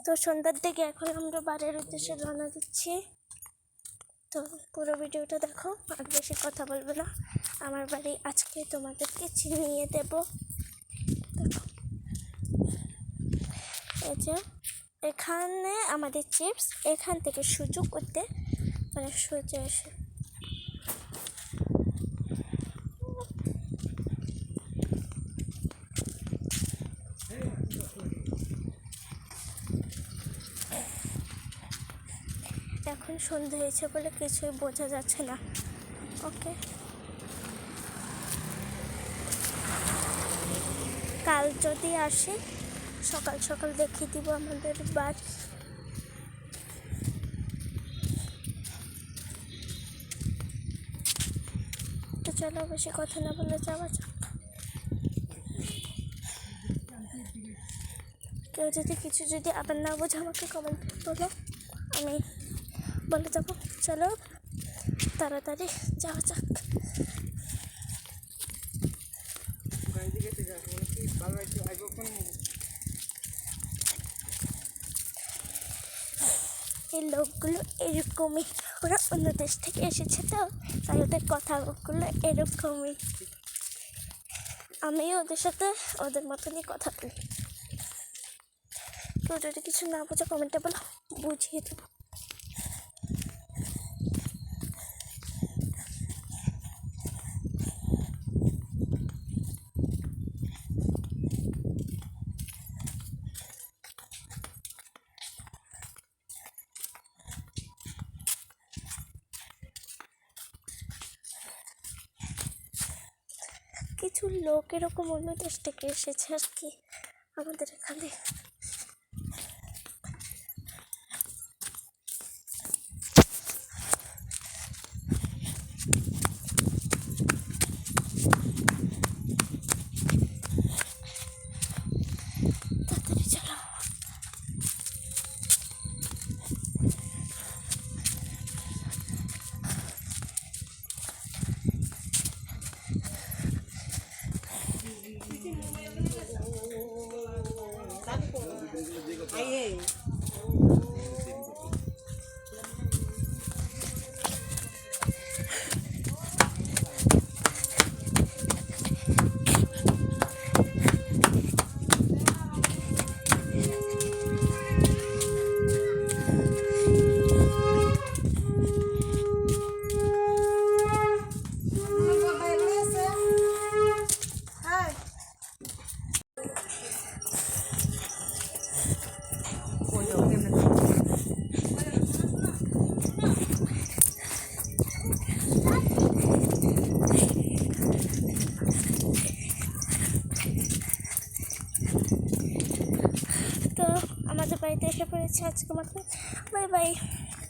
তো সন্ধ্যার দিকে এখন আমরা বাড়ির উদ্দেশ্যে রওনা দিচ্ছি। তো পুরো ভিডিওটা দেখো, আর বেশি কথা বলবো না। আমার বাড়ি আজকে তোমাদেরকে চিনিয়ে দেব। দেখো এই যে এখানে আমাদের চিপস, এখান থেকে সুযোগ করতে মানে সোজা এসে এখন সন্ধ্যা হয়েছে বলে কিছুই বোঝা যাচ্ছে না। ওকে, কাল যদি আসি সকাল সকাল দেখিয়ে দিব আমাদের বাড়ি। তো চলো বেশি কথা না বলে যাওয়া যাক। কেউ যদি আবার না বোঝে আমাকে কমেন্ট করো, আমি বলে যাবো। চলো তাড়াতাড়ি যাওয়া যাক। এই লোকগুলো এরকমই, ওরা অন্য দেশ থেকে এসেছে তো, তাই ওদের কথাগুলো এরকমই। আমিও ওদের সাথে ওদের মতনই কথা বলি। কেউ যদি কিছু না বোঝে কমেন্টে বলো, বুঝিয়ে দেবো। কিছু লোক এরকম অন্য দেশ থেকে এসেছে আর কি আমাদের এখানে। তাড়াতাড়ি চলো। তো আমাদের বাড়িতে এসে পড়েছে আজকে মতো। Bye bye.